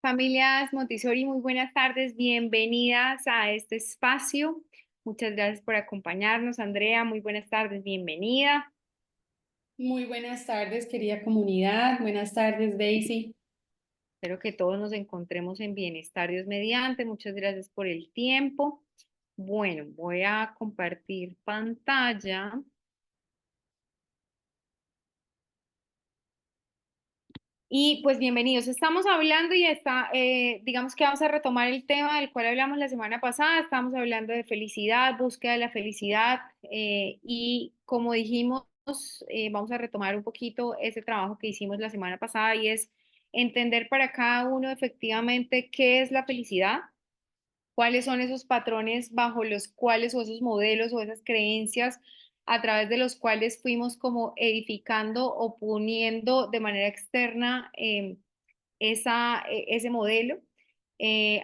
Familias Montessori, muy buenas tardes, bienvenidas a este espacio. Muchas gracias por acompañarnos. Andrea, muy buenas tardes, bienvenida. Muy buenas tardes, querida comunidad. Buenas tardes, Daisy. Espero que todos nos encontremos en bienestar, Dios mediante. Muchas gracias por el tiempo. Bueno, voy a compartir pantalla. Y pues bienvenidos. Estamos hablando y digamos que vamos a retomar el tema del cual hablamos la semana pasada. Estamos hablando de felicidad, búsqueda de la felicidad y como dijimos, vamos a retomar un poquito ese trabajo que hicimos la semana pasada y es entender para cada uno efectivamente qué es la felicidad, cuáles son esos patrones bajo los cuales o esos modelos o esas creencias a través de los cuales fuimos como edificando o poniendo de manera externa ese modelo.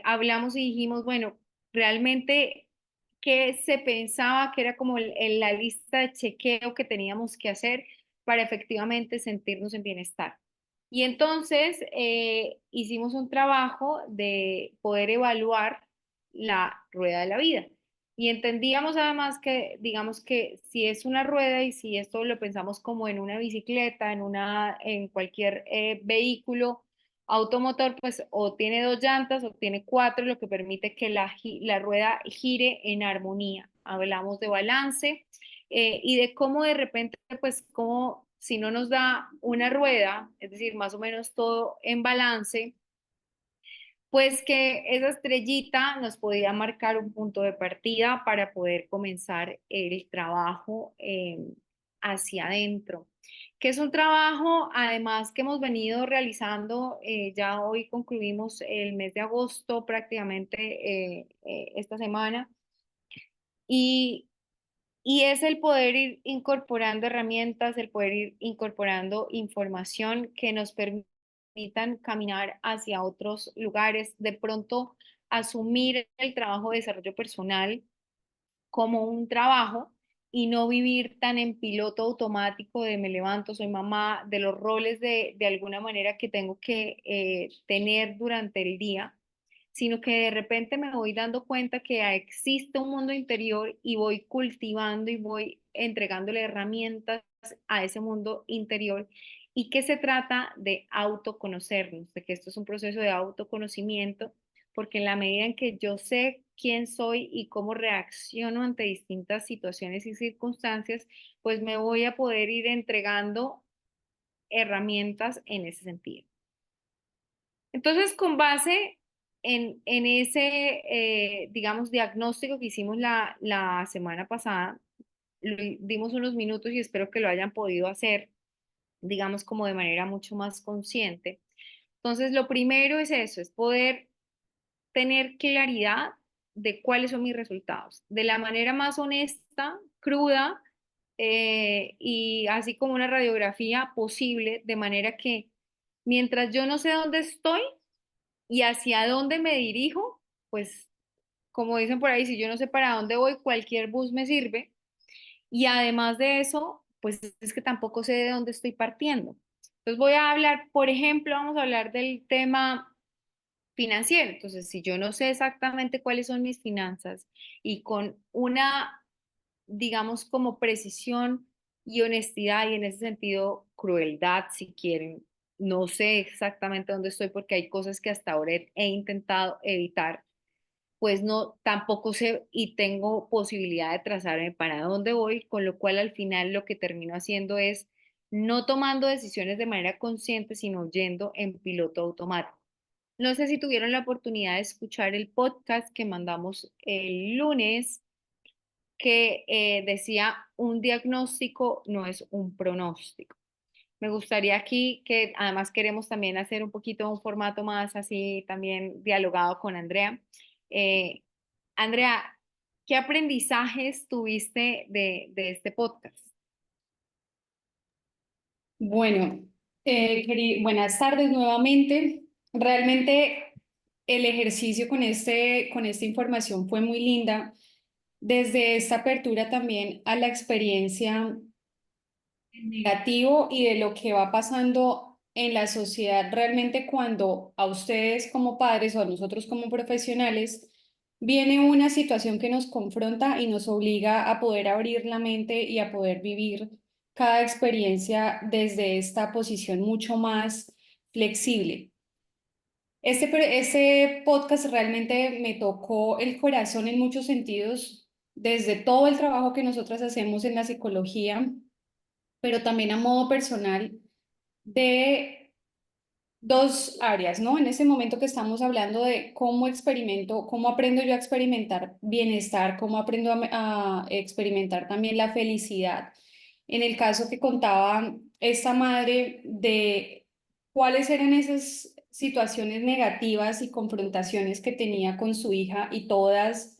Hablamos y dijimos, bueno, realmente qué se pensaba que era como la lista de chequeo que teníamos que hacer para efectivamente sentirnos en bienestar. Y entonces hicimos un trabajo de poder evaluar la rueda de la vida. Y entendíamos además que, digamos que si es una rueda y si esto lo pensamos como en una bicicleta, en cualquier vehículo automotor, pues o tiene dos llantas o tiene cuatro, lo que permite que la rueda gire en armonía. Hablamos de balance y de cómo de repente, pues como si no nos da una rueda, es decir, más o menos todo en balance, pues que esa estrellita nos podía marcar un punto de partida para poder comenzar el trabajo hacia adentro, que es un trabajo además que hemos venido realizando, ya hoy concluimos el mes de agosto prácticamente esta semana, y, y es el poder ir incorporando herramientas, el poder ir incorporando información que nos permitan caminar hacia otros lugares, de pronto asumir el trabajo de desarrollo personal como un trabajo y no vivir tan en piloto automático de me levanto, soy mamá, de los roles de alguna manera que tengo que tener durante el día, sino que de repente me voy dando cuenta que existe un mundo interior y voy cultivando y voy entregándole herramientas a ese mundo interior y que se trata de autoconocernos, de que esto es un proceso de autoconocimiento, porque en la medida en que yo sé quién soy y cómo reacciono ante distintas situaciones y circunstancias, pues me voy a poder ir entregando herramientas en ese sentido. Entonces, con base en ese, digamos, diagnóstico que hicimos la semana pasada, dimos unos minutos y espero que lo hayan podido hacer, digamos, como de manera mucho más consciente. Entonces, lo primero es eso, es poder tener claridad de cuáles son mis resultados, de la manera más honesta, cruda y así como una radiografía posible, de manera que mientras yo no sé dónde estoy y hacia dónde me dirijo, pues como dicen por ahí, si yo no sé para dónde voy, cualquier bus me sirve. Y además de eso, pues es que tampoco sé de dónde estoy partiendo. Entonces voy a hablar, por ejemplo, vamos a hablar del tema financiero. Entonces, si yo no sé exactamente cuáles son mis finanzas y con una, digamos, como precisión y honestidad y en ese sentido crueldad, si quieren, no sé exactamente dónde estoy porque hay cosas que hasta ahora he intentado evitar, pues no, tampoco sé y tengo posibilidad de trazarme para dónde voy, con lo cual al final lo que termino haciendo es no tomando decisiones de manera consciente, sino yendo en piloto automático. No sé si tuvieron la oportunidad de escuchar el podcast que mandamos el lunes que decía un diagnóstico no es un pronóstico. Me gustaría aquí que además queremos también hacer un poquito un formato más así también dialogado con Andrea. Eh, Andrea, ¿qué aprendizajes tuviste de este podcast? Bueno, buenas tardes nuevamente. Realmente el ejercicio con esta información fue muy linda. Desde esta apertura también a la experiencia negativo y de lo que va pasando en la sociedad realmente cuando a ustedes como padres o a nosotros como profesionales viene una situación que nos confronta y nos obliga a poder abrir la mente y a poder vivir cada experiencia desde esta posición mucho más flexible. Este podcast realmente me tocó el corazón en muchos sentidos, desde todo el trabajo que nosotras hacemos en la psicología, pero también a modo personal de dos áreas, ¿no? En ese momento que estamos hablando de cómo experimento, cómo aprendo yo a experimentar bienestar, cómo aprendo a experimentar también la felicidad. En el caso que contaba esta madre de cuáles eran esas situaciones negativas y confrontaciones que tenía con su hija y todas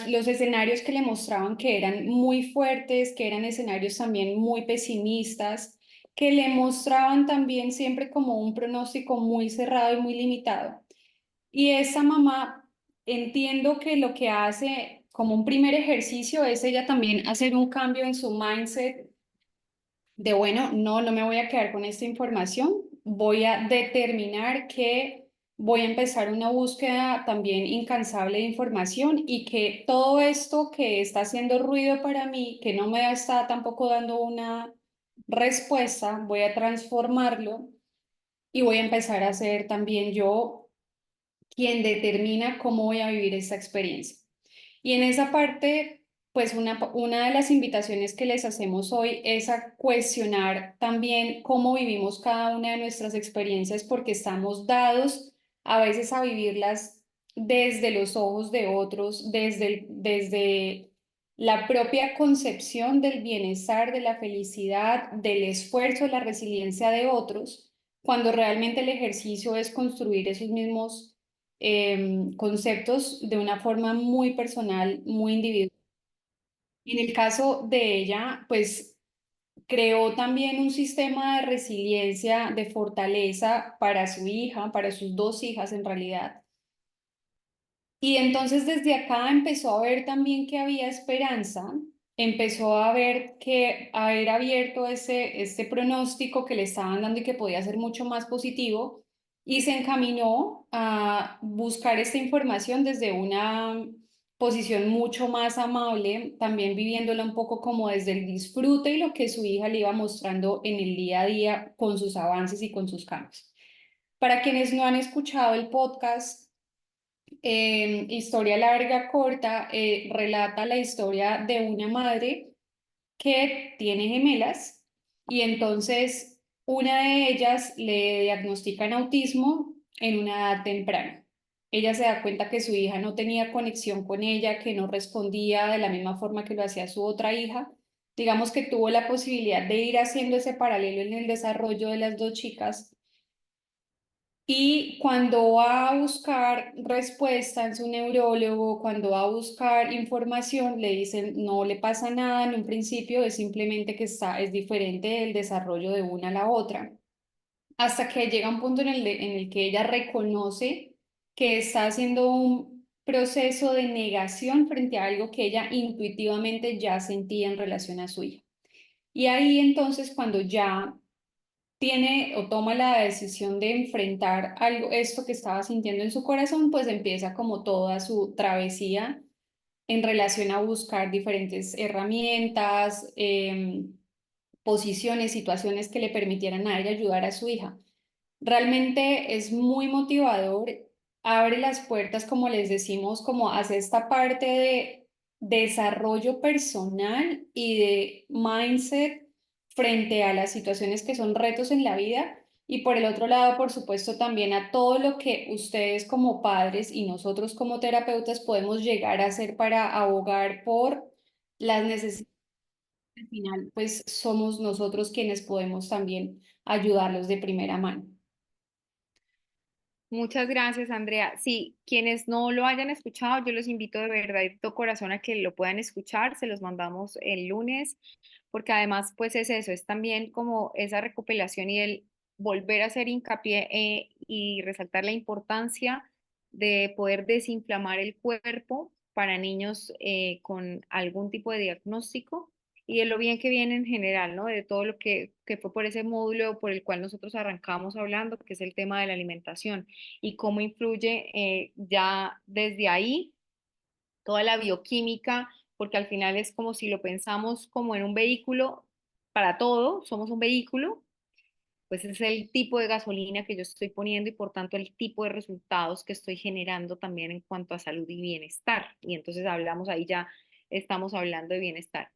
los escenarios que le mostraban que eran muy fuertes, que eran escenarios también muy pesimistas, que le mostraban también siempre como un pronóstico muy cerrado y muy limitado. Y esa mamá, entiendo que lo que hace como un primer ejercicio es ella también hacer un cambio en su mindset de, bueno, no me voy a quedar con esta información, voy a determinar que voy a empezar una búsqueda también incansable de información y que todo esto que está haciendo ruido para mí, que no me está tampoco dando una respuesta, voy a transformarlo y voy a empezar a ser también yo quien determina cómo voy a vivir esta experiencia. Y en esa parte, pues una de las invitaciones que les hacemos hoy es a cuestionar también cómo vivimos cada una de nuestras experiencias, porque estamos dados a veces a vivirlas desde los ojos de otros, desde la propia concepción del bienestar, de la felicidad, del esfuerzo, la resiliencia de otros, cuando realmente el ejercicio es construir esos mismos conceptos de una forma muy personal, muy individual. En el caso de ella, pues creó también un sistema de resiliencia, de fortaleza para su hija, para sus dos hijas en realidad. Y entonces desde acá empezó a ver también que había esperanza, empezó a ver que haber abierto este pronóstico que le estaban dando y que podía ser mucho más positivo y se encaminó a buscar esta información desde una posición mucho más amable, también viviéndola un poco como desde el disfrute y lo que su hija le iba mostrando en el día a día con sus avances y con sus cambios. Para quienes no han escuchado el podcast, historia larga, corta, relata la historia de una madre que tiene gemelas y entonces una de ellas le diagnostican autismo en una edad temprana. Ella se da cuenta que su hija no tenía conexión con ella, que no respondía de la misma forma que lo hacía su otra hija. Digamos que tuvo la posibilidad de ir haciendo ese paralelo en el desarrollo de las dos chicas y cuando va a buscar respuesta en su neurólogo, cuando va a buscar información, le dicen no le pasa nada en un principio, es simplemente que es diferente el desarrollo de una a la otra. Hasta que llega un punto en el que ella reconoce que está haciendo un proceso de negación frente a algo que ella intuitivamente ya sentía en relación a su hija. Y ahí entonces cuando ya tiene o toma la decisión de enfrentar algo, esto que estaba sintiendo en su corazón, pues empieza como toda su travesía en relación a buscar diferentes herramientas, posiciones, situaciones que le permitieran a ella ayudar a su hija. Realmente es muy motivador, abre las puertas, como les decimos, como hacia esta parte de desarrollo personal y de mindset frente a las situaciones que son retos en la vida. Y por el otro lado, por supuesto, también a todo lo que ustedes como padres y nosotros como terapeutas podemos llegar a hacer para abogar por las necesidades. Al final, pues somos nosotros quienes podemos también ayudarlos de primera mano. Muchas gracias, Andrea. Sí, quienes no lo hayan escuchado, yo los invito de verdad de todo corazón a que lo puedan escuchar. Se los mandamos el lunes, porque además, pues es eso, es también como esa recopilación y el volver a hacer hincapié y resaltar la importancia de poder desinflamar el cuerpo para niños con algún tipo de diagnóstico y de lo bien que viene en general, ¿no? De todo lo que fue por ese módulo por el cual nosotros arrancamos hablando, que es el tema de la alimentación y cómo influye ya desde ahí toda la bioquímica, porque al final es como si lo pensamos como en un vehículo para todo, somos un vehículo, pues es el tipo de gasolina que yo estoy poniendo y por tanto el tipo de resultados que estoy generando también en cuanto a salud y bienestar. Y entonces hablamos ahí ya, estamos hablando de bienestar.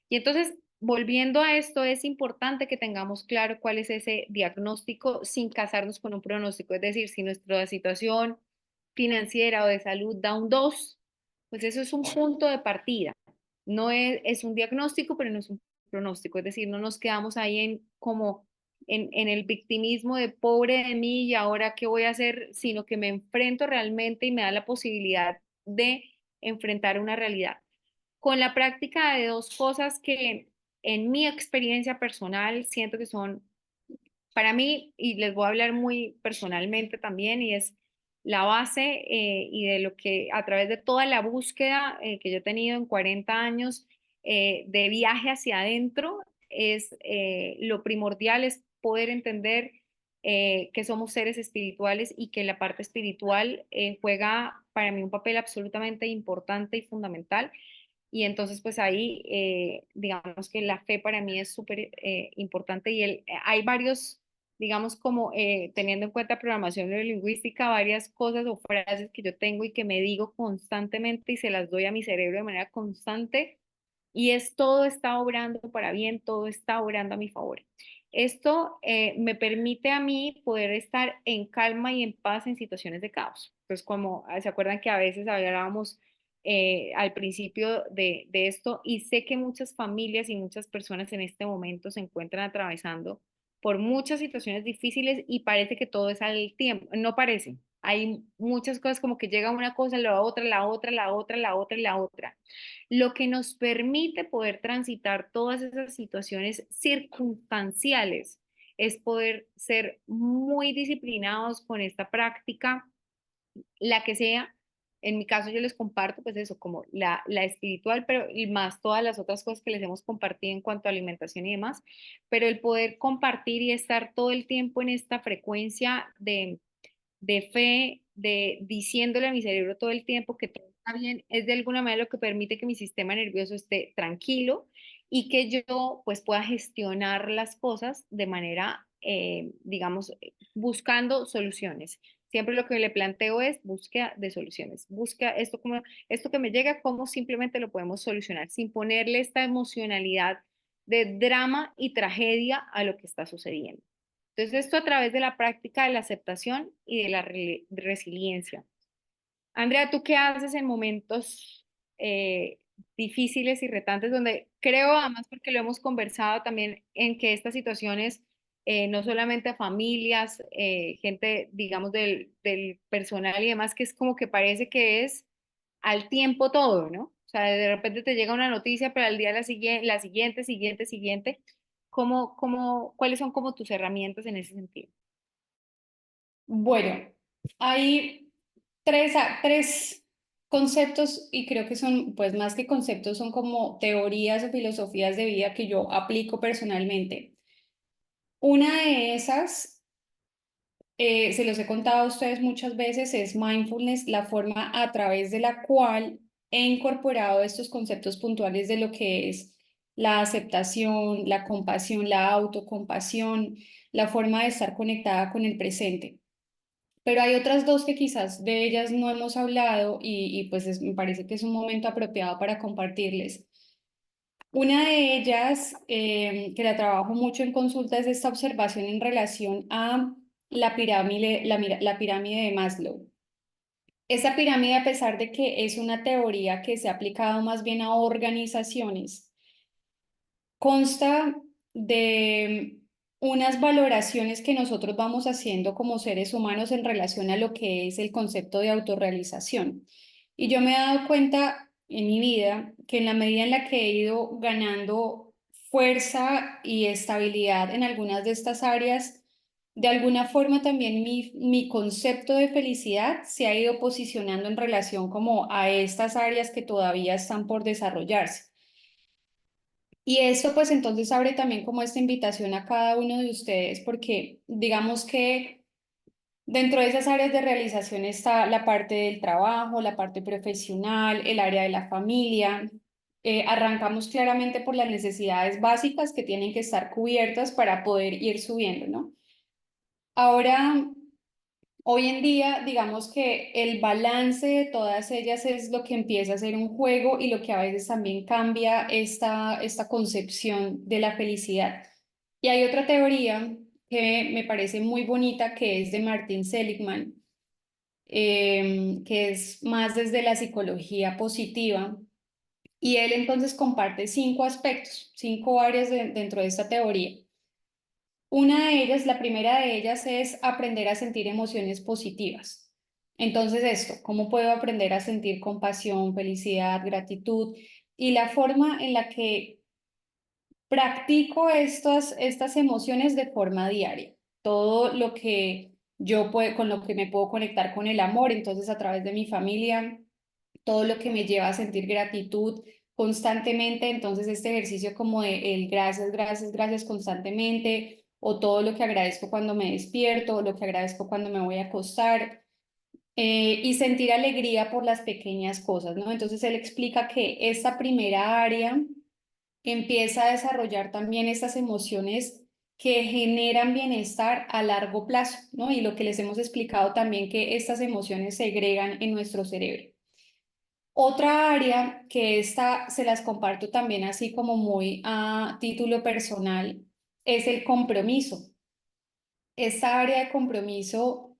Y entonces, volviendo a esto, es importante que tengamos claro cuál es ese diagnóstico sin casarnos con un pronóstico. Es decir, si nuestra situación financiera o de salud da un 2, pues eso es un punto de partida. No es un diagnóstico, pero no es un pronóstico. Es decir, no nos quedamos ahí en como en el victimismo de pobre de mí y ahora qué voy a hacer, sino que me enfrento realmente y me da la posibilidad de enfrentar una realidad con la práctica de dos cosas que en mi experiencia personal siento que son para mí, y les voy a hablar muy personalmente también, y es la base y de lo que a través de toda la búsqueda que yo he tenido en 40 años de viaje hacia adentro, es lo primordial es poder entender que somos seres espirituales y que la parte espiritual juega para mí un papel absolutamente importante y fundamental y entonces, pues ahí, digamos que la fe para mí es súper importante y hay varios, digamos, como teniendo en cuenta programación neurolingüística, varias cosas o frases que yo tengo y que me digo constantemente y se las doy a mi cerebro de manera constante y es todo está obrando para bien, todo está obrando a mi favor. Esto me permite a mí poder estar en calma y en paz en situaciones de caos. Pues como se acuerdan que a veces hablábamos al principio de esto y sé que muchas familias y muchas personas en este momento se encuentran atravesando por muchas situaciones difíciles y parece que todo es al tiempo, no parece. Hay muchas cosas como que llega una cosa, la otra, la otra, la otra, la otra y la otra. Lo que nos permite poder transitar todas esas situaciones circunstanciales es poder ser muy disciplinados con esta práctica, la que sea. En mi caso yo les comparto pues eso, como la espiritual, pero y más todas las otras cosas que les hemos compartido en cuanto a alimentación y demás, pero el poder compartir y estar todo el tiempo en esta frecuencia de fe, de diciéndole a mi cerebro todo el tiempo que todo está bien, es de alguna manera lo que permite que mi sistema nervioso esté tranquilo y que yo pues pueda gestionar las cosas de manera, digamos, buscando soluciones. Siempre lo que le planteo es búsqueda de soluciones. Busca esto como esto que me llega, cómo simplemente lo podemos solucionar sin ponerle esta emocionalidad de drama y tragedia a lo que está sucediendo. Entonces, esto a través de la práctica de la aceptación y de la resiliencia. Andrea, ¿tú qué haces en momentos difíciles y retantes donde creo, además porque lo hemos conversado también, en que estas situaciones, no solamente a familias, gente, digamos, del personal y demás, que es como que parece que es al tiempo todo, ¿no? O sea, de repente te llega una noticia, pero al día la siguiente, siguiente, siguiente. ¿Cuáles son como tus herramientas en ese sentido? Bueno, hay tres conceptos y creo que son, pues más que conceptos, son como teorías o filosofías de vida que yo aplico personalmente. Una de esas, se los he contado a ustedes muchas veces, es mindfulness, la forma a través de la cual he incorporado estos conceptos puntuales de lo que es la aceptación, la compasión, la autocompasión, la forma de estar conectada con el presente. Pero hay otras dos que quizás de ellas no hemos hablado y pues me parece que es un momento apropiado para compartirles. Una de ellas, que la trabajo mucho en consulta, es esta observación en relación a la pirámide de Maslow. Esa pirámide, a pesar de que es una teoría que se ha aplicado más bien a organizaciones, consta de unas valoraciones que nosotros vamos haciendo como seres humanos en relación a lo que es el concepto de autorrealización. Y yo me he dado cuenta en mi vida que en la medida en la que he ido ganando fuerza y estabilidad en algunas de estas áreas, de alguna forma también mi concepto de felicidad se ha ido posicionando en relación como a estas áreas que todavía están por desarrollarse. Y esto pues entonces abre también como esta invitación a cada uno de ustedes, porque digamos que dentro de esas áreas de realización está la parte del trabajo, la parte profesional, el área de la familia. Arrancamos claramente por las necesidades básicas que tienen que estar cubiertas para poder ir subiendo, ¿no? Ahora, hoy en día, digamos que el balance de todas ellas es lo que empieza a ser un juego y lo que a veces también cambia esta concepción de la felicidad. Y hay otra teoría que me parece muy bonita, que es de Martin Seligman, que es más desde la psicología positiva. Y él entonces comparte 5 aspectos, 5 áreas dentro de esta teoría. Una de ellas, la primera de ellas es aprender a sentir emociones positivas. Entonces esto, ¿cómo puedo aprender a sentir compasión, felicidad, gratitud? Y la forma en la que practico estas emociones de forma diaria. Todo lo que yo puedo, con lo que me puedo conectar con el amor, entonces a través de mi familia, todo lo que me lleva a sentir gratitud constantemente, entonces este ejercicio como de el gracias, gracias, gracias constantemente, o todo lo que agradezco cuando me despierto, o lo que agradezco cuando me voy a acostar, y sentir alegría por las pequeñas cosas, ¿no? Entonces él explica que esta primera área empieza a desarrollar también estas emociones que generan bienestar a largo plazo, ¿no? Y lo que les hemos explicado también, que estas emociones se segregan en nuestro cerebro. Otra área que esta se las comparto también así como muy a título personal es el compromiso. Esta área de compromiso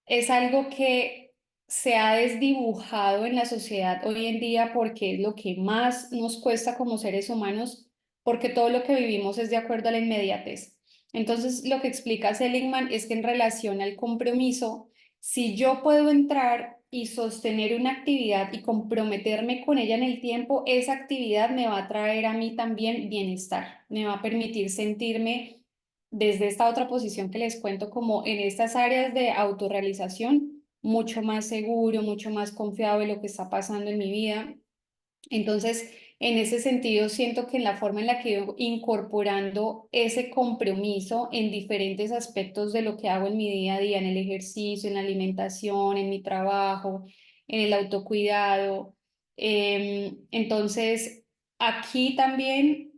es algo que se ha desdibujado en la sociedad hoy en día porque es lo que más nos cuesta como seres humanos, porque todo lo que vivimos es de acuerdo a la inmediatez. Entonces, lo que explica Seligman es que en relación al compromiso, si yo puedo entrar y sostener una actividad y comprometerme con ella en el tiempo, esa actividad me va a traer a mí también bienestar, me va a permitir sentirme desde esta otra posición que les cuento, como en estas áreas de autorrealización, mucho más seguro, mucho más confiado en lo que está pasando en mi vida. Entonces, en ese sentido, siento que en la forma en la que voy incorporando ese compromiso en diferentes aspectos de lo que hago en mi día a día, en el ejercicio, en la alimentación, en mi trabajo, en el autocuidado. Entonces, aquí también,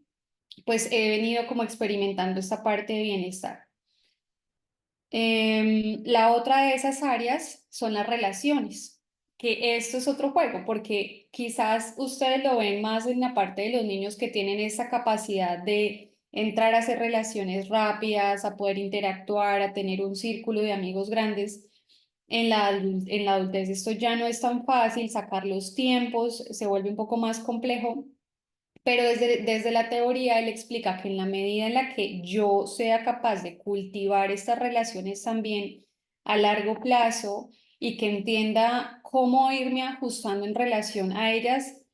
pues he venido como experimentando esta parte de bienestar. La otra de esas áreas son las relaciones, que esto es otro juego, porque quizás ustedes lo ven más en la parte de los niños que tienen esa capacidad de entrar a hacer relaciones rápidas, a poder interactuar, a tener un círculo de amigos grandes. En la adultez esto ya no es tan fácil, sacar los tiempos se vuelve un poco más complejo. Pero desde la teoría él explica que en la medida en la que yo sea capaz de cultivar estas relaciones también a largo plazo y que entienda cómo irme ajustando en relación a ellas,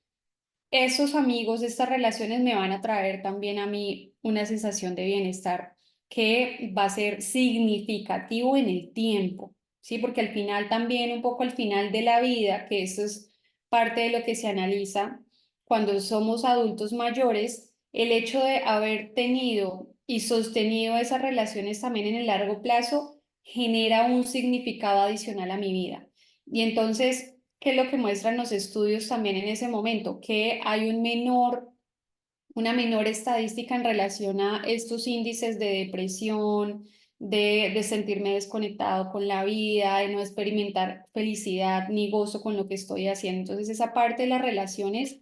esos amigos, estas relaciones me van a traer también a mí una sensación de bienestar que va a ser significativo en el tiempo, ¿sí? Porque al final también, un poco al final de la vida, que esto es parte de lo que se analiza cuando somos adultos mayores, el hecho de haber tenido y sostenido esas relaciones también en el largo plazo genera un significado adicional a mi vida. Y entonces, ¿qué es lo que muestran los estudios también en ese momento? Que hay una menor estadística en relación a estos índices de depresión, de sentirme desconectado con la vida, de no experimentar felicidad ni gozo con lo que estoy haciendo. Entonces, esa parte de las relaciones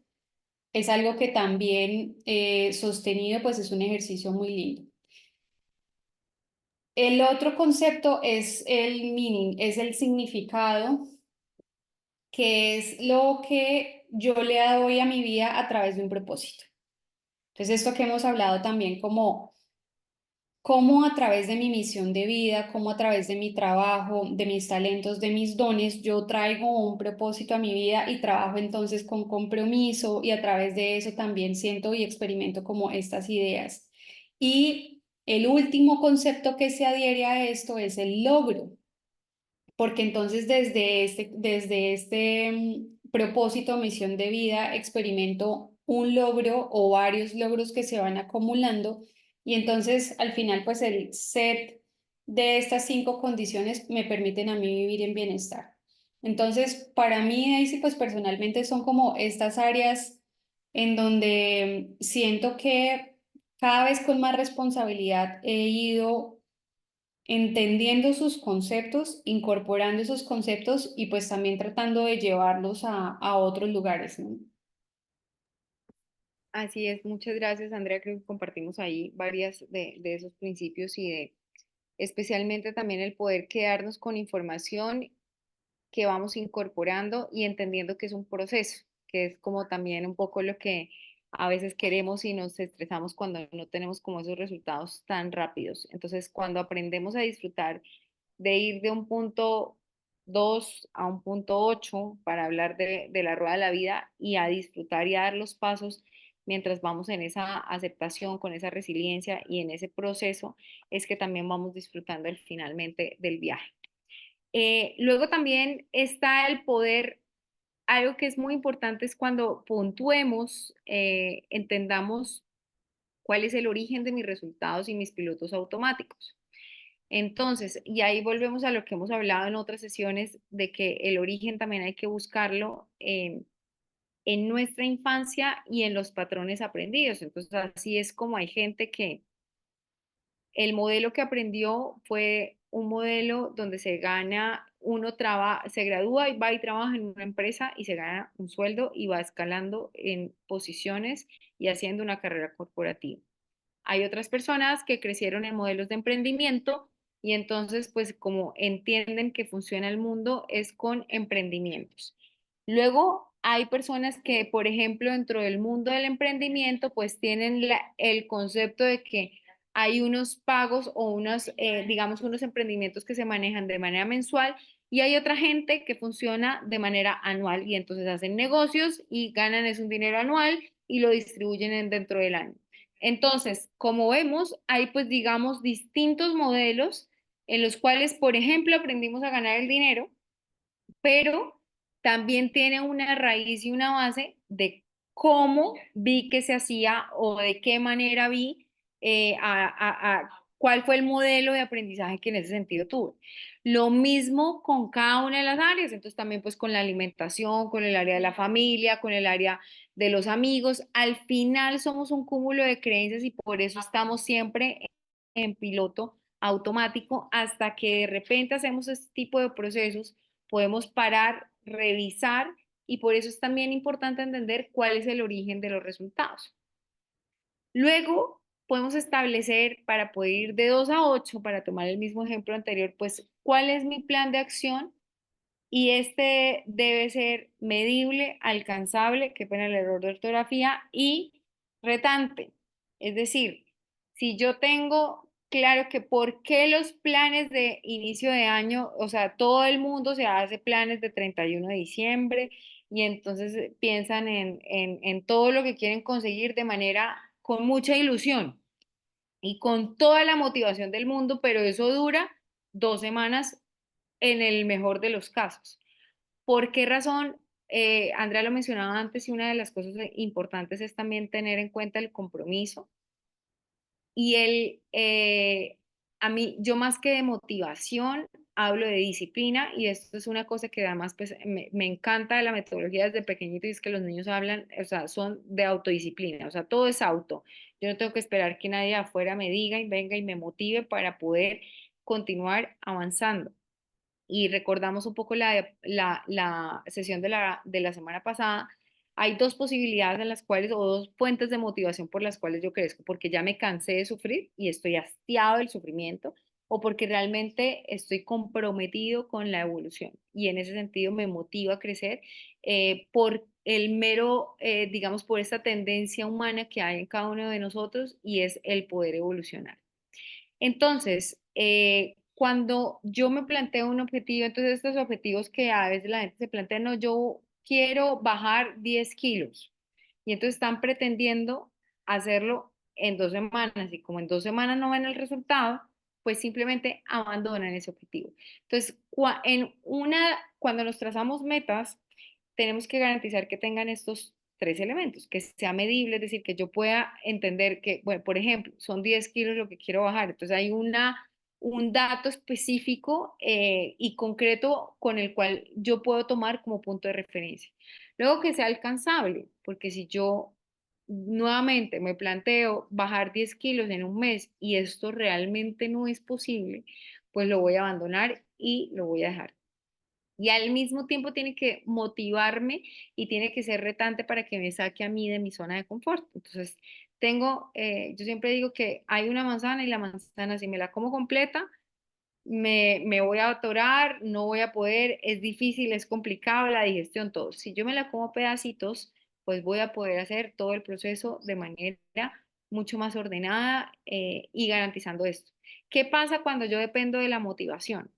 es algo que también sostenido, pues es un ejercicio muy lindo. El otro concepto es el meaning, es el significado, que es lo que yo le doy a mi vida a través de un propósito. Entonces, esto que hemos hablado también como cómo a través de mi misión de vida, cómo a través de mi trabajo, de mis talentos, de mis dones, yo traigo un propósito a mi vida y trabajo entonces con compromiso, y a través de eso también siento y experimento como estas ideas. Y el último concepto que se adhiere a esto es el logro, porque entonces desde este propósito, misión de vida, experimento un logro o varios logros que se van acumulando y entonces al final pues el set de estas 5 condiciones me permiten a mí vivir en bienestar. Entonces, para mí, Daisy, pues personalmente son como estas áreas en donde siento que cada vez con más responsabilidad he ido entendiendo sus conceptos, incorporando esos conceptos y pues también tratando de llevarlos a otros lugares, ¿no? Así es, muchas gracias, Andrea. Creo que compartimos ahí varias de esos principios y de especialmente también el poder quedarnos con información que vamos incorporando y entendiendo que es un proceso, que es como también un poco lo que a veces queremos y nos estresamos cuando no tenemos como esos resultados tan rápidos. Entonces, cuando aprendemos a disfrutar de ir de un punto 2 a un punto 8 para hablar de la rueda de la vida y a disfrutar y a dar los pasos mientras vamos en esa aceptación, con esa resiliencia y en ese proceso, es que también vamos disfrutando finalmente del viaje. Luego también está el poder, algo que es muy importante es cuando puntuemos, entendamos cuál es el origen de mis resultados y mis pilotos automáticos. Entonces, y ahí volvemos a lo que hemos hablado en otras sesiones, de que el origen también hay que buscarlo en nuestra infancia y en los patrones aprendidos. Entonces, así es como hay gente que el modelo que aprendió fue un modelo donde se gana, se gradúa y va y trabaja en una empresa y se gana un sueldo y va escalando en posiciones y haciendo una carrera corporativa. Hay otras personas que crecieron en modelos de emprendimiento y entonces, pues como entienden que funciona el mundo, es con emprendimientos. Luego, hay personas que, por ejemplo, dentro del mundo del emprendimiento, pues tienen el concepto de que hay unos pagos o unos, digamos, unos emprendimientos que se manejan de manera mensual y hay otra gente que funciona de manera anual y entonces hacen negocios y ganan es un dinero anual y lo distribuyen dentro del año. Entonces, como vemos, hay pues digamos distintos modelos en los cuales, por ejemplo, aprendimos a ganar el dinero, pero también tiene una raíz y una base de cómo vi que se hacía o de qué manera vi cuál fue el modelo de aprendizaje que en ese sentido tuve. Lo mismo con cada una de las áreas, entonces también pues con la alimentación, con el área de la familia, con el área de los amigos. Al final somos un cúmulo de creencias y por eso estamos siempre en piloto automático hasta que de repente hacemos este tipo de procesos, podemos parar, revisar y por eso es también importante entender cuál es el origen de los resultados. Luego podemos establecer para poder ir de 2 a 8 para tomar el mismo ejemplo anterior, pues cuál es mi plan de acción y este debe ser medible, alcanzable, que pena el error de ortografía, y retante. Es decir, si yo tengo claro que por qué los planes de inicio de año, o sea, todo el mundo se hace planes de 31 de diciembre y entonces piensan en todo lo que quieren conseguir de manera con mucha ilusión y con toda la motivación del mundo, pero eso dura 2 semanas en el mejor de los casos. ¿Por qué razón? Andrea lo mencionaba antes y una de las cosas importantes es también tener en cuenta el compromiso y a mí, yo más que de motivación, hablo de disciplina y esto es una cosa que además pues, me encanta de la metodología desde pequeñito y es que los niños hablan, o sea, son de autodisciplina, o sea, todo es auto. Yo no tengo que esperar que nadie afuera me diga y venga y me motive para poder continuar avanzando y recordamos un poco la sesión de la semana pasada, hay dos posibilidades en las cuales, o dos fuentes de motivación por las cuales yo crezco, porque ya me cansé de sufrir y estoy hastiado del sufrimiento, o porque realmente estoy comprometido con la evolución. Y en ese sentido me motiva a crecer por el mero, digamos, por esta tendencia humana que hay en cada uno de nosotros y es el poder evolucionar. Entonces, cuando yo me planteo un objetivo, entonces estos objetivos que a veces la gente se plantea, no, yo quiero bajar 10 kilos y entonces están pretendiendo hacerlo en 2 semanas y como en 2 semanas no ven el resultado, pues simplemente abandonan ese objetivo. Entonces, cuando nos trazamos metas, tenemos que garantizar que tengan estos tres elementos, que sea medible, es decir, que yo pueda entender que, bueno, por ejemplo, son 10 kilos lo que quiero bajar, entonces hay un dato específico y concreto con el cual yo puedo tomar como punto de referencia. Luego que sea alcanzable, porque si yo nuevamente me planteo bajar 10 kilos en un mes y esto realmente no es posible, pues lo voy a abandonar y lo voy a dejar. Y al mismo tiempo tiene que motivarme y tiene que ser retante para que me saque a mí de mi zona de confort. Entonces, yo siempre digo que hay una manzana y la manzana, si me la como completa, me voy a atorar, no voy a poder, es difícil, es complicado la digestión, todo. Si yo me la como pedacitos, pues voy a poder hacer todo el proceso de manera mucho más ordenada y garantizando esto. ¿Qué pasa cuando yo dependo de la motivación?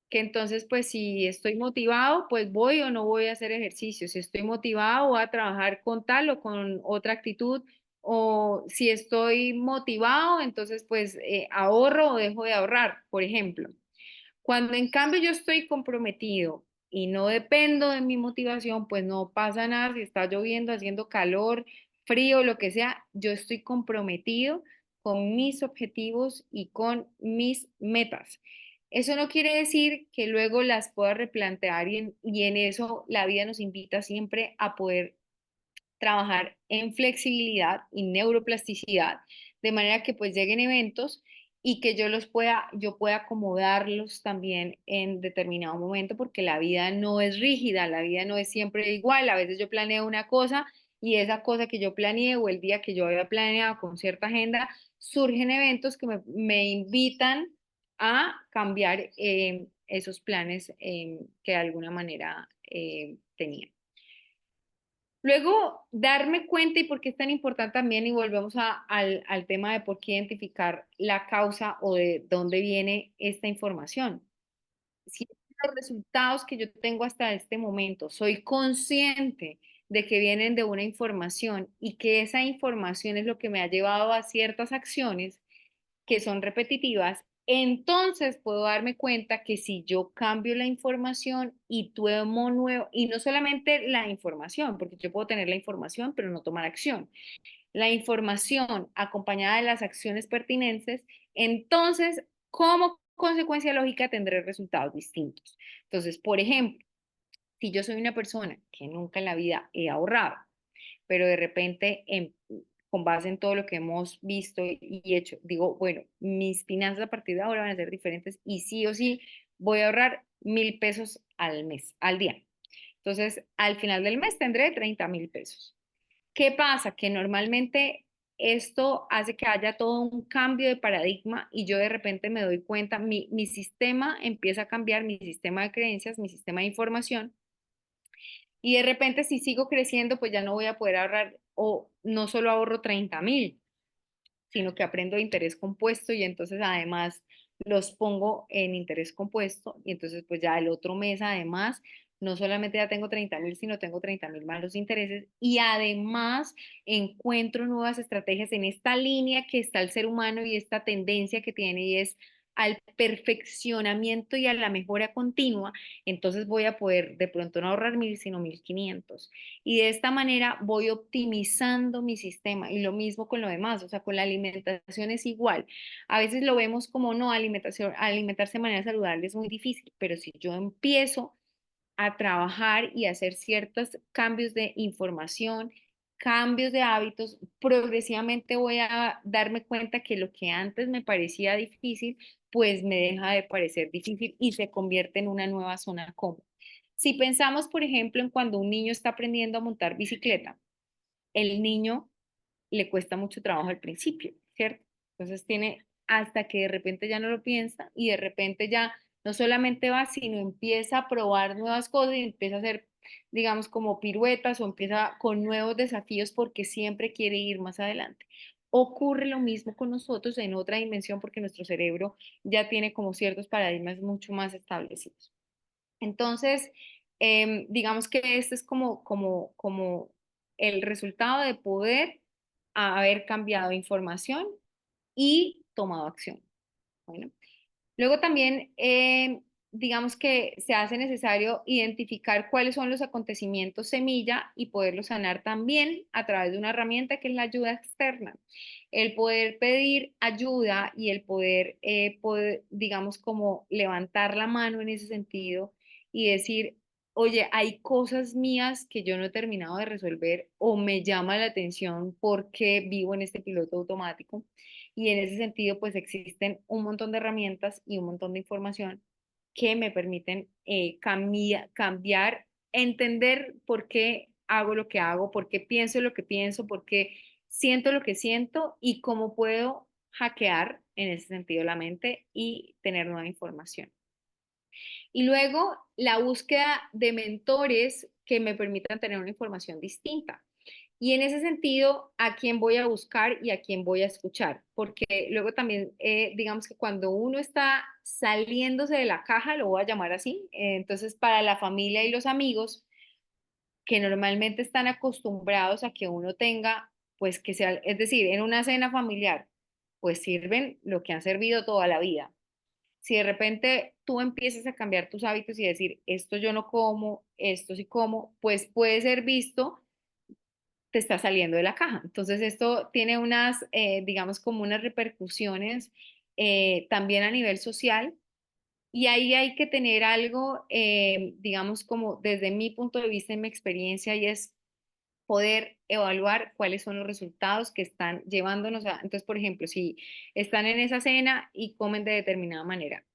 Que entonces, pues si estoy motivado, pues voy o no voy a hacer ejercicio. Si estoy motivado, voy a trabajar con tal o con otra actitud. O si estoy motivado, entonces pues ahorro o dejo de ahorrar, por ejemplo. Cuando en cambio yo estoy comprometido y no dependo de mi motivación, pues no pasa nada si está lloviendo, haciendo calor, frío, lo que sea, yo estoy comprometido con mis objetivos y con mis metas. Eso no quiere decir que luego las pueda replantear y en eso la vida nos invita siempre a poder trabajar en flexibilidad y neuroplasticidad, de manera que pues lleguen eventos y que yo pueda acomodarlos también en determinado momento, porque la vida no es rígida, la vida no es siempre igual, a veces yo planeo una cosa y esa cosa que yo planeé o el día que yo había planeado con cierta agenda, surgen eventos que me invitan a cambiar esos planes que de alguna manera tenía. Luego, darme cuenta y por qué es tan importante también, y volvemos al tema de por qué identificar la causa o de dónde viene esta información. Si los resultados que yo tengo hasta este momento, soy consciente de que vienen de una información y que esa información es lo que me ha llevado a ciertas acciones, que son repetitivas, entonces puedo darme cuenta que si yo cambio la información y tomo nuevo, y no solamente la información, porque yo puedo tener la información pero no tomar acción, la información acompañada de las acciones pertinentes, entonces como consecuencia lógica tendré resultados distintos. Entonces, por ejemplo, si yo soy una persona que nunca en la vida he ahorrado, pero de repente con base en todo lo que hemos visto y hecho, digo, bueno, mis finanzas a partir de ahora van a ser diferentes y sí o sí voy a ahorrar 1.000 pesos al mes, al día. Entonces, al final del mes tendré 30.000 pesos. ¿Qué pasa? Que normalmente esto hace que haya todo un cambio de paradigma y yo de repente me doy cuenta, mi sistema empieza a cambiar, mi sistema de creencias, mi sistema de información, y de repente si sigo creciendo, pues ya no voy a poder ahorrar o no solo ahorro 30.000, sino que aprendo de interés compuesto y entonces además los pongo en interés compuesto y entonces pues ya el otro mes además no solamente ya tengo 30.000, sino tengo 30.000 más los intereses y además encuentro nuevas estrategias en esta línea que está el ser humano y esta tendencia que tiene y es al perfeccionamiento y a la mejora continua, entonces voy a poder de pronto no ahorrar 1.000, sino 1.500. Y de esta manera voy optimizando mi sistema y lo mismo con lo demás, o sea, con la alimentación es igual. A veces lo vemos como no, alimentarse de manera saludable es muy difícil, pero si yo empiezo a trabajar y hacer ciertos cambios de información, cambios de hábitos, progresivamente voy a darme cuenta que lo que antes me parecía difícil, pues me deja de parecer difícil y se convierte en una nueva zona cómoda. Si pensamos, por ejemplo, en cuando un niño está aprendiendo a montar bicicleta, el niño le cuesta mucho trabajo al principio, ¿cierto? Entonces tiene hasta que de repente ya no lo piensa y de repente ya no solamente va, sino empieza a probar nuevas cosas y empieza a hacer, digamos, como piruetas o empieza con nuevos desafíos porque siempre quiere ir más adelante. Ocurre lo mismo con nosotros en otra dimensión porque nuestro cerebro ya tiene como ciertos paradigmas mucho más establecidos. Entonces, digamos que este es como el resultado de poder haber cambiado información y tomado acción. Bueno, luego también digamos que se hace necesario identificar cuáles son los acontecimientos semilla y poderlos sanar también a través de una herramienta que es la ayuda externa. El poder pedir ayuda y el poder, digamos, como levantar la mano en ese sentido y decir, oye, hay cosas mías que yo no he terminado de resolver o me llama la atención porque vivo en este piloto automático. Y en ese sentido, pues existen un montón de herramientas y un montón de información que me permiten cambiar, entender por qué hago lo que hago, por qué pienso lo que pienso, por qué siento lo que siento y cómo puedo hackear en ese sentido la mente y tener nueva información. Y luego la búsqueda de mentores que me permitan tener una información distinta. Y en ese sentido, ¿a quién voy a buscar y a quién voy a escuchar? Porque luego también, digamos que cuando uno está saliéndose de la caja, lo voy a llamar así, entonces para la familia y los amigos, que normalmente están acostumbrados a que uno tenga, pues que sea, es decir, en una cena familiar, pues sirven lo que han servido toda la vida. Si de repente tú empiezas a cambiar tus hábitos y decir, esto yo no como, esto sí como, pues puede ser visto, te está saliendo de la caja. Entonces esto tiene unas, digamos, como unas repercusiones también a nivel social. Y ahí hay que tener algo, digamos, como desde mi punto de vista y mi experiencia, y es poder evaluar cuáles son los resultados que están llevándonos a, entonces, por ejemplo, si están en esa cena y comen de determinada manera,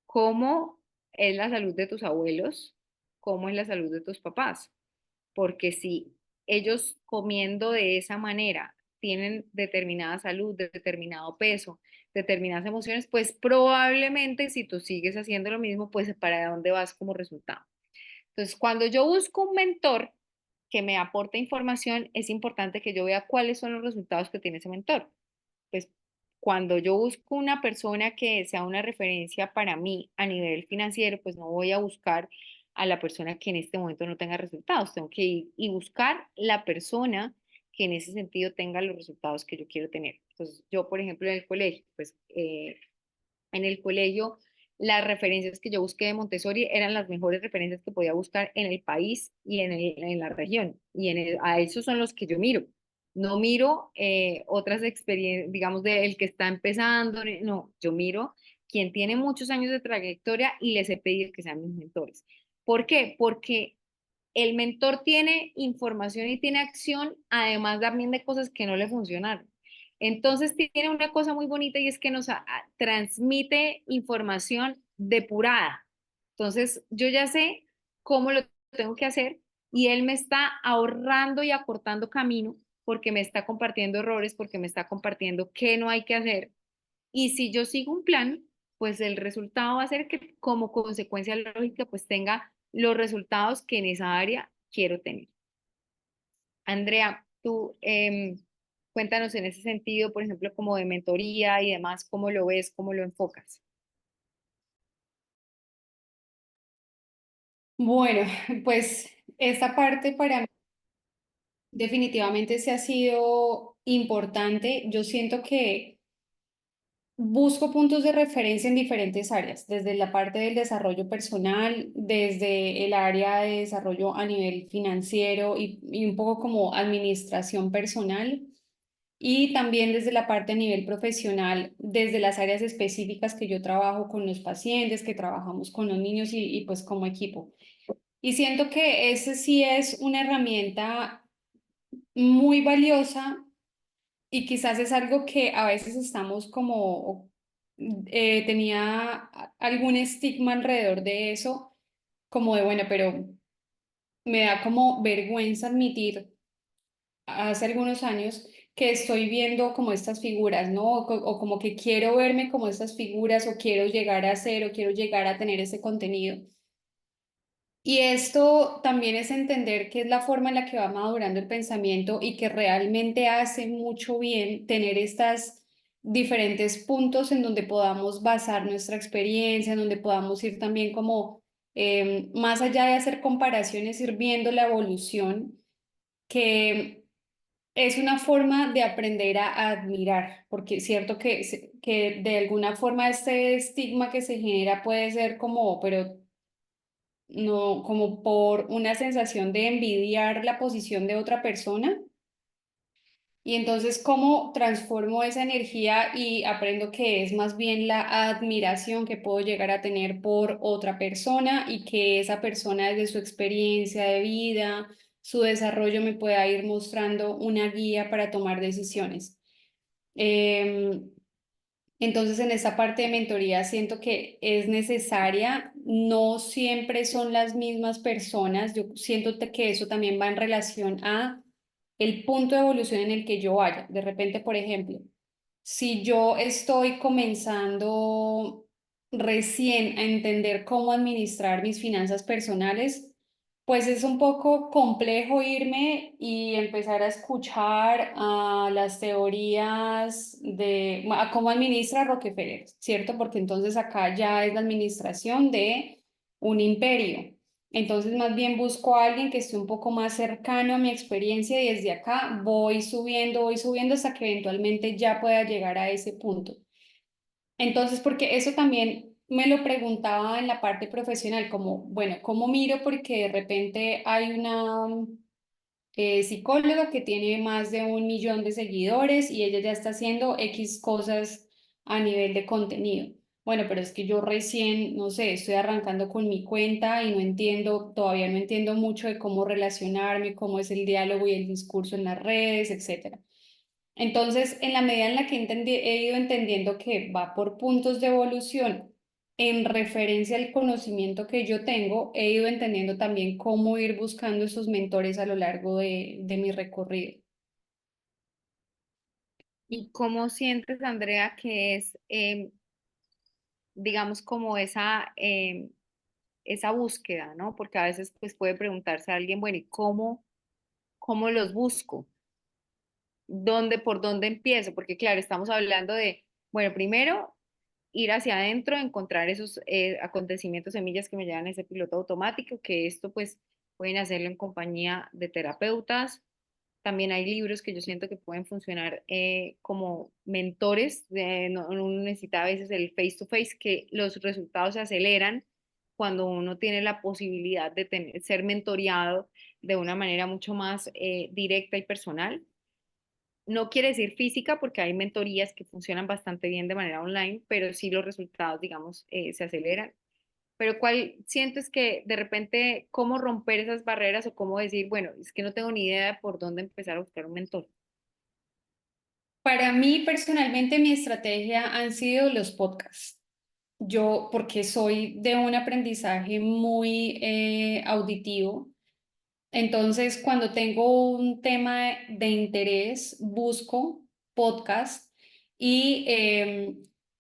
¿cómo es la salud de tus abuelos? ¿Cómo es la salud de tus papás? Porque si ellos comiendo de esa manera tienen determinada salud, determinado peso, determinadas emociones, pues probablemente si tú sigues haciendo lo mismo, pues para dónde vas como resultado. Entonces, cuando yo busco un mentor que me aporte información, es importante que yo vea cuáles son los resultados que tiene ese mentor. Pues cuando yo busco una persona que sea una referencia para mí a nivel financiero, pues no voy a buscar a la persona que en este momento no tenga resultados. Tengo que ir y buscar la persona que en ese sentido tenga los resultados que yo quiero tener. Entonces, yo, por ejemplo, en el colegio, pues en el colegio, las referencias que yo busqué de Montessori eran las mejores referencias que podía buscar en el país y en la región. Y a esos son los que yo miro. No miro otras experiencias, digamos, del que está empezando, no, yo miro quien tiene muchos años de trayectoria y les he pedido que sean mis mentores. ¿Por qué? Porque el mentor tiene información y tiene acción, además también de cosas que no le funcionaron. Entonces tiene una cosa muy bonita y es que nos transmite información depurada. Entonces yo ya sé cómo lo tengo que hacer y él me está ahorrando y acortando camino porque me está compartiendo errores, porque me está compartiendo qué no hay que hacer. Y si yo sigo un plan, pues el resultado va a ser que como consecuencia lógica, pues tenga los resultados que en esa área quiero tener. Andrea, tú cuéntanos en ese sentido, por ejemplo, como de mentoría y demás, ¿cómo lo ves, cómo lo enfocas? Bueno, pues esta parte para mí definitivamente se ha sido importante. Yo siento que busco puntos de referencia en diferentes áreas, desde la parte del desarrollo personal, desde el área de desarrollo a nivel financiero y un poco como administración personal, y también desde la parte a nivel profesional, desde las áreas específicas que yo trabajo con los pacientes, que trabajamos con los niños y pues como equipo. Y siento que ese sí es una herramienta muy valiosa y quizás es algo que a veces estamos como, tenía algún estigma alrededor de eso, como de, bueno, pero me da como vergüenza admitir hace algunos años que estoy viendo como estas figuras, ¿no? O como que quiero verme como estas figuras o quiero llegar a ser o quiero llegar a tener ese contenido. Y esto también es entender que es la forma en la que va madurando el pensamiento y que realmente hace mucho bien tener estas diferentes puntos en donde podamos basar nuestra experiencia, en donde podamos ir también como más allá de hacer comparaciones, ir viendo la evolución que Es una forma de aprender a admirar, porque es cierto que, que de alguna forma este estigma que se genera puede ser como, pero no, como por una sensación de envidiar la posición de otra persona. Y entonces, ¿cómo transformo esa energía y aprendo que es más bien la admiración que puedo llegar a tener por otra persona y que esa persona desde su experiencia de vida, su desarrollo me pueda ir mostrando una guía para tomar decisiones? Em, entonces, en esta parte de mentoría siento que es necesaria, no siempre son las mismas personas, yo siento que eso también va en relación a el punto de evolución en el que yo vaya. De repente, por ejemplo, si yo estoy comenzando recién a entender cómo administrar mis finanzas personales, pues es un poco complejo irme y empezar a escuchar a las teorías de a cómo administra Rockefeller, ¿cierto? Porque entonces acá ya es la administración de un imperio. Entonces, más bien busco a alguien que esté un poco más cercano a mi experiencia y desde acá voy subiendo hasta que eventualmente ya pueda llegar a ese punto. Entonces, porque eso también me lo preguntaba en la parte profesional, como, bueno, ¿cómo miro? Porque de repente hay una psicóloga que tiene más de 1 millón de seguidores y ella ya está haciendo X cosas a nivel de contenido. Bueno, pero es que yo recién, no sé, estoy arrancando con mi cuenta y no entiendo, todavía no entiendo mucho de cómo relacionarme, cómo es el diálogo y el discurso en las redes, etcétera. Entonces, en la medida en la que he ido entendiendo que va por puntos de evolución en referencia al conocimiento que yo tengo, he ido entendiendo también cómo ir buscando esos mentores a lo largo de mi recorrido. ¿Y cómo sientes, Andrea, que es, digamos, como esa búsqueda, ¿no? Porque a veces pues puede preguntarse a alguien, bueno, ¿y cómo los busco? Por dónde empiezo? Porque claro, estamos hablando de, bueno, primero ir hacia adentro, encontrar esos acontecimientos, semillas que me llevan a ese piloto automático, que esto pues pueden hacerlo en compañía de terapeutas. También hay libros que yo siento que pueden funcionar como mentores. No, uno necesita a veces el face to face, que los resultados se aceleran cuando uno tiene la posibilidad de ser mentoreado de una manera mucho más directa y personal. No quiere decir física, porque hay mentorías que funcionan bastante bien de manera online, pero sí los resultados, digamos, se aceleran. Pero ¿cuál sientes que de repente cómo romper esas barreras o cómo decir, bueno, es que no tengo ni idea de por dónde empezar a buscar un mentor? Para mí, personalmente, mi estrategia han sido los podcasts. Yo, porque soy de un aprendizaje muy auditivo. Entonces, cuando tengo un tema de interés, busco podcast y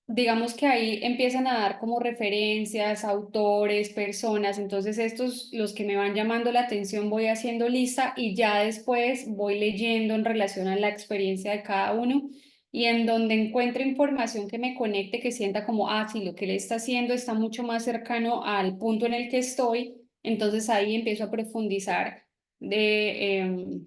digamos que ahí empiezan a dar como referencias, autores, personas. Entonces, estos, los que me van llamando la atención, voy haciendo lista y ya después voy leyendo en relación a la experiencia de cada uno. Y en donde encuentre información que me conecte, que sienta como, ah, sí, lo que él está haciendo está mucho más cercano al punto en el que estoy, entonces ahí empiezo a profundizar de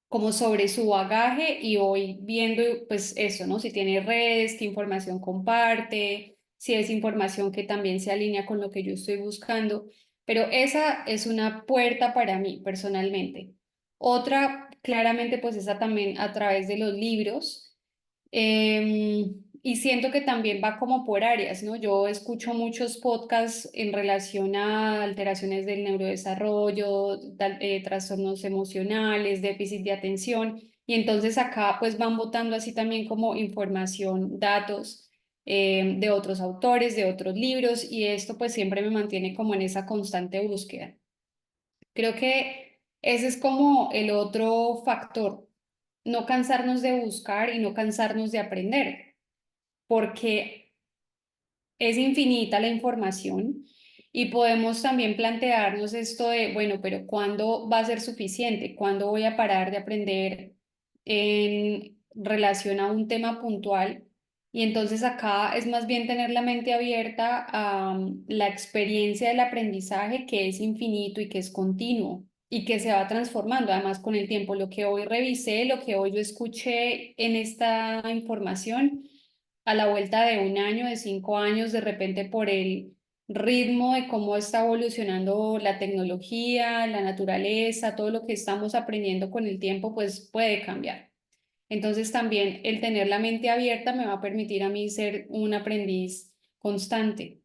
como sobre su bagaje y voy viendo pues eso, ¿no? Si tiene redes, qué información comparte, si es información que también se alinea con lo que yo estoy buscando, pero esa es una puerta para mí personalmente. Otra, claramente, pues esa también a través de los libros. Y siento que también va como por áreas, ¿no? Yo escucho muchos podcasts en relación a alteraciones del neurodesarrollo, trastornos emocionales, déficit de atención, y entonces acá pues van botando así también como información, datos de otros autores, de otros libros, y esto pues siempre me mantiene como en esa constante búsqueda. Creo que ese es como el otro factor, no cansarnos de buscar y no cansarnos de aprender, porque es infinita la información y podemos también plantearnos esto de, bueno, pero ¿cuándo va a ser suficiente? ¿Cuándo voy a parar de aprender en relación a un tema puntual? Y entonces acá es más bien tener la mente abierta a la experiencia del aprendizaje que es infinito y que es continuo. y que se va transformando además con el tiempo. Lo que hoy revisé, lo que hoy yo escuché en esta información, a la vuelta de un año, de 5 años, de repente por el ritmo de cómo está evolucionando la tecnología, la naturaleza, todo lo que estamos aprendiendo con el tiempo, pues puede cambiar. Entonces también el tener la mente abierta me va a permitir a mí ser un aprendiz constante.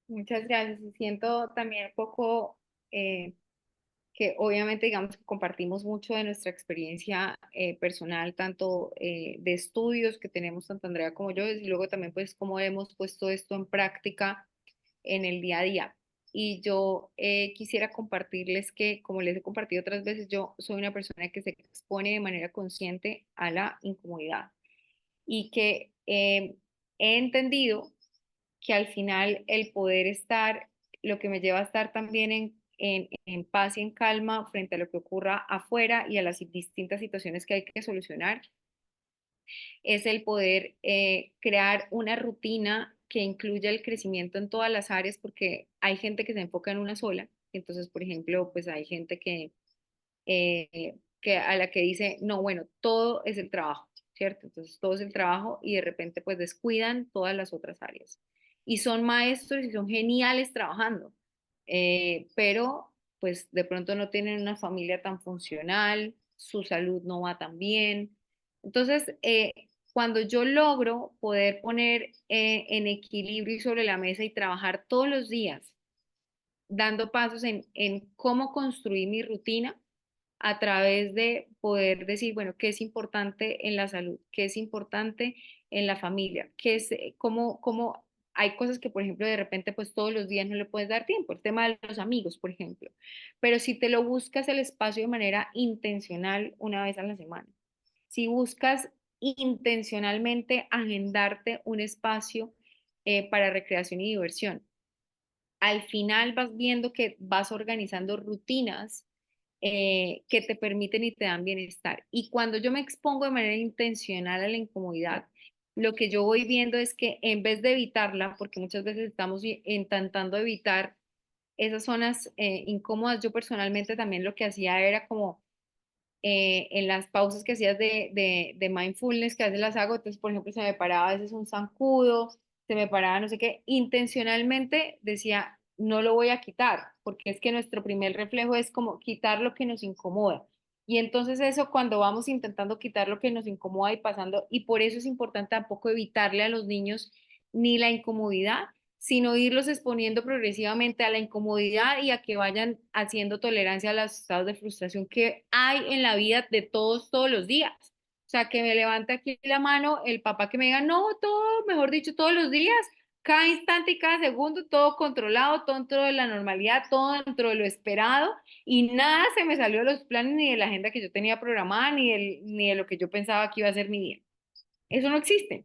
Muchas gracias. Y siento también un poco eh, que obviamente, digamos, que compartimos mucho de nuestra experiencia personal, tanto de estudios que tenemos tanto Andrea como yo, y luego también pues cómo hemos puesto esto en práctica en el día a día. Y yo quisiera compartirles que, como les he compartido otras veces, yo soy una persona que se expone de manera consciente a la incomodidad y que he entendido que al final el poder estar, lo que me lleva a estar también en paz y en calma frente a lo que ocurra afuera y a las distintas situaciones que hay que solucionar, es el poder crear una rutina que incluya el crecimiento en todas las áreas, porque hay gente que se enfoca en una sola. Entonces, por ejemplo, pues hay gente que a la que dice, no, bueno, todo es el trabajo, ¿cierto? Entonces todo es el trabajo y de repente pues descuidan todas las otras áreas. Y son maestros y son geniales trabajando, pero pues de pronto no tienen una familia tan funcional, su salud no va tan bien. Entonces, cuando yo logro poder poner en equilibrio y sobre la mesa y trabajar todos los días, dando pasos en cómo construir mi rutina, a través de poder decir, bueno, qué es importante en la salud, qué es importante en la familia, qué es, cómo hay cosas que, por ejemplo, de repente, pues todos los días no le puedes dar tiempo, el tema de los amigos, por ejemplo, pero si te lo buscas el espacio de manera intencional una vez a la semana, si buscas intencionalmente agendarte un espacio para recreación y diversión, al final vas viendo que vas organizando rutinas que te permiten y te dan bienestar. Y cuando yo me expongo de manera intencional a la incomodidad, lo que yo voy viendo es que en vez de evitarla, porque muchas veces estamos intentando evitar esas zonas incómodas, yo personalmente también lo que hacía era como en las pausas que hacías de mindfulness, que a veces las hago, entonces, por ejemplo, se me paraba a veces un zancudo, se me paraba no sé qué, intencionalmente decía, no lo voy a quitar, porque es que nuestro primer reflejo es como quitar lo que nos incomoda. Y entonces eso cuando vamos intentando quitar lo que nos incomoda y pasando, y por eso es importante tampoco evitarle a los niños ni la incomodidad, sino irlos exponiendo progresivamente a la incomodidad y a que vayan haciendo tolerancia a los estados de frustración que hay en la vida de todos, todos los días. O sea, que me levante aquí la mano el papá que me diga, no, todo, mejor dicho, todos los días, cada instante y cada segundo, todo controlado, todo dentro de la normalidad, todo dentro de lo esperado y nada se me salió de los planes ni de la agenda que yo tenía programada, ni de lo que yo pensaba que iba a ser mi día. Eso no existe.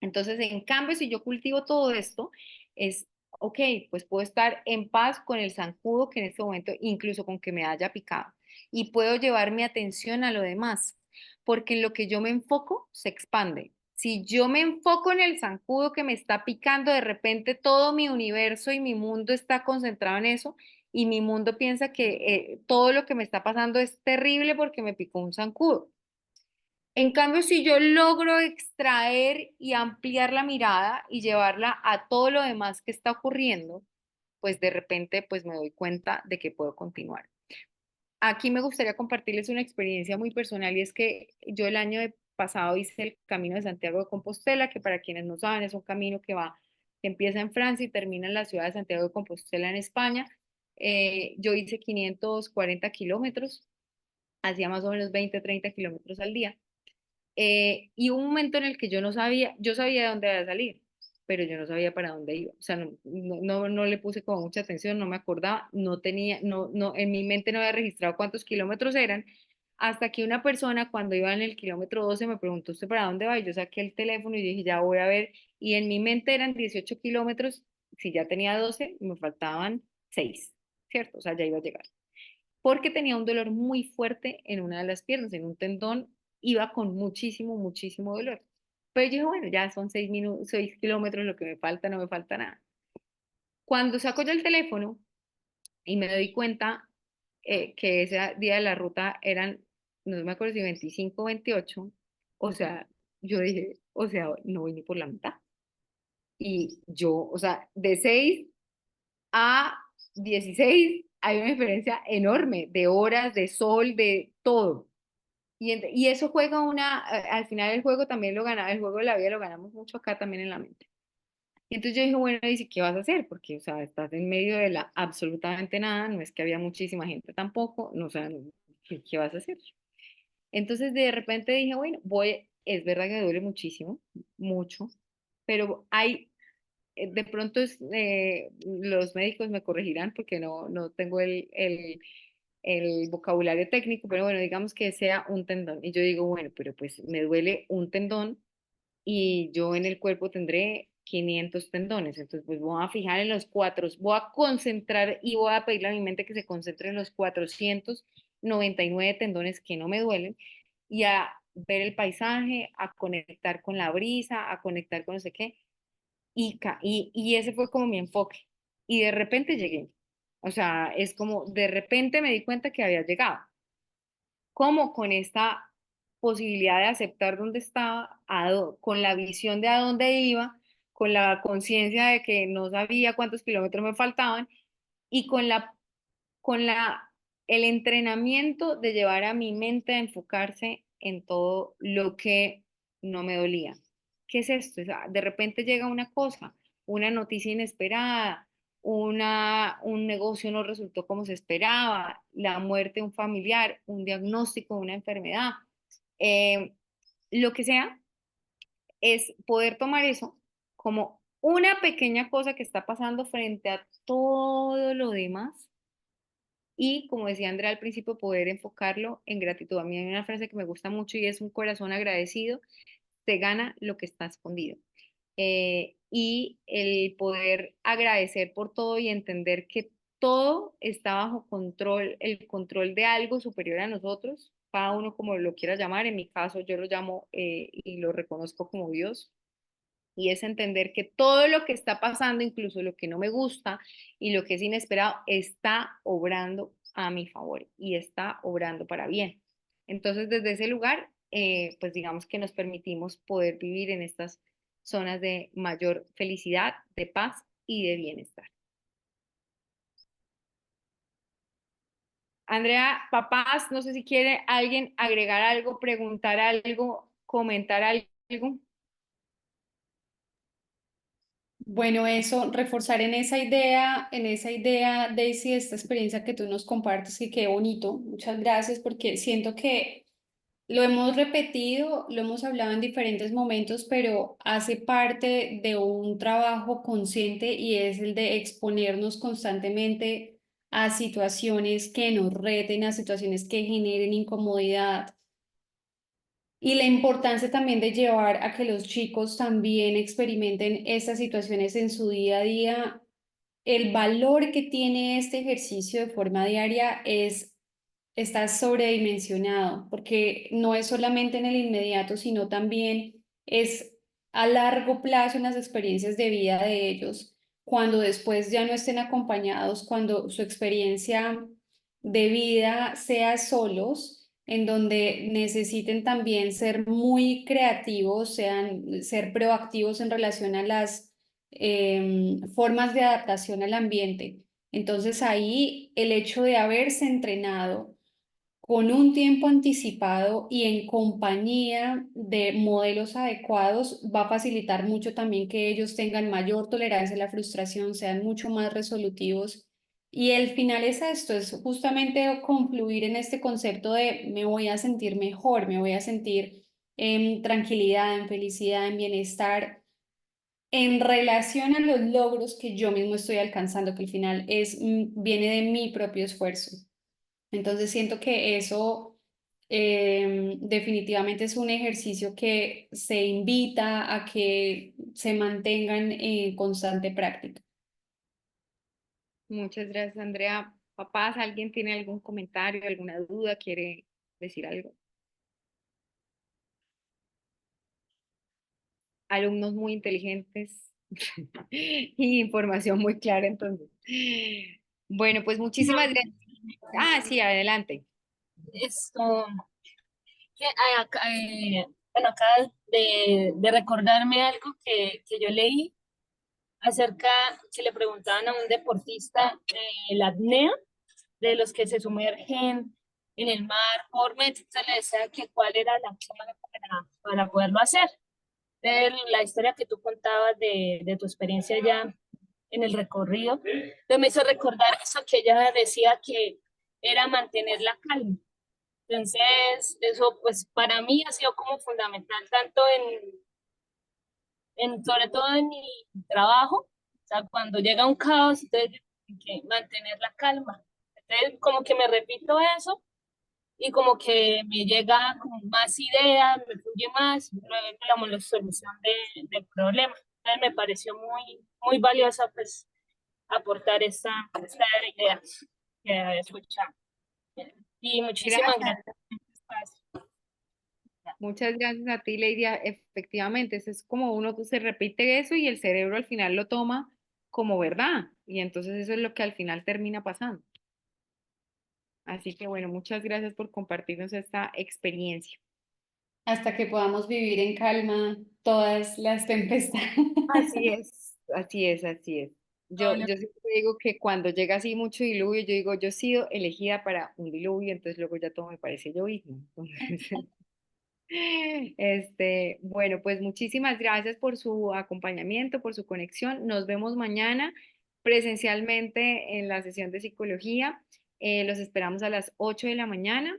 Entonces, en cambio, si yo cultivo todo esto, es, ok, pues puedo estar en paz con el zancudo que en este momento, incluso con que me haya picado, y puedo llevar mi atención a lo demás, porque en lo que yo me enfoco se expande. Si yo me enfoco en el zancudo que me está picando, de repente todo mi universo y mi mundo está concentrado en eso, y mi mundo piensa que todo lo que me está pasando es terrible porque me picó un zancudo. En cambio, si yo logro extraer y ampliar la mirada y llevarla a todo lo demás que está ocurriendo, pues de repente pues me doy cuenta de que puedo continuar. Aquí me gustaría compartirles una experiencia muy personal y es que yo el pasado hice el Camino de Santiago de Compostela, que para quienes no saben es un camino que empieza en Francia y termina en la ciudad de Santiago de Compostela en España. Yo hice 540 kilómetros, hacía más o menos 20, 30 kilómetros al día. Y hubo un momento en el que yo no sabía, yo sabía de dónde iba a salir, pero yo no sabía para dónde iba. O sea, no le puse como mucha atención, no me acordaba, no tenía, en mi mente no había registrado cuántos kilómetros eran, hasta que una persona cuando iba en el kilómetro 12 me preguntó, ¿usted para dónde va? Y yo saqué el teléfono y dije, ya voy a ver, y en mi mente eran 18 kilómetros, si ya tenía 12, me faltaban 6, ¿cierto? O sea, ya iba a llegar porque tenía un dolor muy fuerte en una de las piernas, en un tendón, iba con muchísimo, muchísimo dolor. Pero yo dije, bueno, ya son 6 minutos, 6 kilómetros lo que me falta, no me falta nada. Cuando saco yo el teléfono, y me doy cuenta que ese día de la ruta eran, no me acuerdo si 25 o 28, o sea, yo dije, o sea, no voy ni por la mitad. Y yo, o sea, de 6 a 16 hay una diferencia enorme de horas, de sol, de todo. Y eso juega al final el juego también lo gana, el juego de la vida lo ganamos mucho acá también en la mente. Y entonces yo dije, bueno, dice, ¿qué vas a hacer? Porque, o sea, estás en medio de la absolutamente nada, no es que había muchísima gente tampoco, no, o sea, ¿qué vas a hacer? Entonces de repente dije, bueno, es verdad que me duele muchísimo, mucho, pero de pronto los médicos me corregirán porque no tengo el vocabulario técnico, pero bueno, digamos que sea un tendón. Y yo digo, bueno, pero pues me duele un tendón y yo en el cuerpo tendré 500 tendones. Entonces, pues voy a fijar en los cuatro, voy a concentrar y voy a pedirle a mi mente que se concentre en los 499 tendones que no me duelen y a ver el paisaje, a conectar con la brisa, a conectar con no sé qué. Y ese fue como mi enfoque. Y de repente llegué. O sea, es como de repente me di cuenta que había llegado. Como con esta posibilidad de aceptar dónde estaba, con la visión de a dónde iba, con la conciencia de que no sabía cuántos kilómetros me faltaban y con el entrenamiento de llevar a mi mente a enfocarse en todo lo que no me dolía. ¿Qué es esto? O sea, de repente llega una cosa, una noticia inesperada, un negocio no resultó como se esperaba, la muerte de un familiar, un diagnóstico de una enfermedad, eh, lo que sea, es poder tomar eso como una pequeña cosa que está pasando frente a todo lo demás y como decía Andrea al principio, poder enfocarlo en gratitud. A mí hay una frase que me gusta mucho y es un corazón agradecido, te gana lo que está escondido. Y el poder agradecer por todo y entender que todo está bajo control, el control de algo superior a nosotros, cada uno como lo quiera llamar, en mi caso yo lo llamo y lo reconozco como Dios, y es entender que todo lo que está pasando, incluso lo que no me gusta y lo que es inesperado, está obrando a mi favor y está obrando para bien. Entonces, desde ese lugar, pues digamos que nos permitimos poder vivir en estas zonas de mayor felicidad, de paz y de bienestar. Andrea, papás, no sé si quiere alguien agregar algo, preguntar algo, comentar algo. Bueno, eso, reforzar en esa idea, Daisy, esta experiencia que tú nos compartes, que qué bonito. Muchas gracias porque siento que lo hemos repetido, lo hemos hablado en diferentes momentos, pero hace parte de un trabajo consciente y es el de exponernos constantemente a situaciones que nos reten, a situaciones que generen incomodidad. Y la importancia también de llevar a que los chicos también experimenten estas situaciones en su día a día. El valor que tiene este ejercicio de forma diaria está sobredimensionado, porque no es solamente en el inmediato, sino también es a largo plazo en las experiencias de vida de ellos, cuando después ya no estén acompañados, cuando su experiencia de vida sea solos, en donde necesiten también ser muy creativos, ser proactivos en relación a las formas de adaptación al ambiente. Entonces ahí el hecho de haberse entrenado con un tiempo anticipado y en compañía de modelos adecuados va a facilitar mucho también que ellos tengan mayor tolerancia a la frustración, sean mucho más resolutivos. Y el final es esto, es justamente confluir en este concepto de me voy a sentir mejor, me voy a sentir en tranquilidad, en felicidad, en bienestar, en relación a los logros que yo mismo estoy alcanzando, que al final viene de mi propio esfuerzo. Entonces siento que eso definitivamente es un ejercicio que se invita a que se mantengan en constante práctica. Muchas gracias, Andrea. Papás, ¿alguien tiene algún comentario, alguna duda, quiere decir algo? Alumnos muy inteligentes y información muy clara, entonces. Bueno, pues muchísimas gracias. Ah, sí, adelante. Esto, que, bueno, acaba de recordarme algo que yo leí acerca, que le preguntaban a un deportista la apnea, de los que se sumergen en el mar por metros, entonces le decía que cuál era la clave para poderlo hacer. De la historia que tú contabas de tu experiencia ya en el recorrido, entonces me hizo recordar eso que ella decía que era mantener la calma. Entonces, eso pues para mí ha sido como fundamental, tanto sobre todo en mi trabajo, o sea, cuando llega un caos, entonces hay que mantener la calma. Entonces, como que me repito eso y como que me llega como más ideas, me fluye más, luego digamos la solución del problema. Entonces, me pareció muy valiosa pues aportar esta idea que había escuchado. Y muchísimas Gracias. gracias por este espacio. Muchas gracias a ti, Leidia. Efectivamente, eso es como uno se repite eso y el cerebro al final lo toma como verdad. Y entonces eso es lo que al final termina pasando. Así que bueno, muchas gracias por compartirnos esta experiencia. Hasta que podamos vivir en calma todas las tempestades. Así es, así es, así es. No, Yo siempre digo que cuando llega así mucho diluvio, yo digo, yo he sido elegida para un diluvio, entonces luego ya todo me parece llovismo. Entonces, bueno, pues muchísimas gracias por su acompañamiento, por su conexión. Nos vemos mañana presencialmente en la sesión de psicología. Los esperamos a las 8 de la mañana.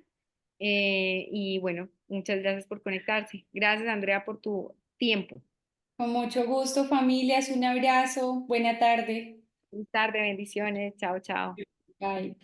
Y bueno, muchas gracias por conectarse. Gracias, Andrea, por tu tiempo. Con mucho gusto, familias, un abrazo, buena tarde. Feliz tarde, bendiciones. Chao, chao. Bye.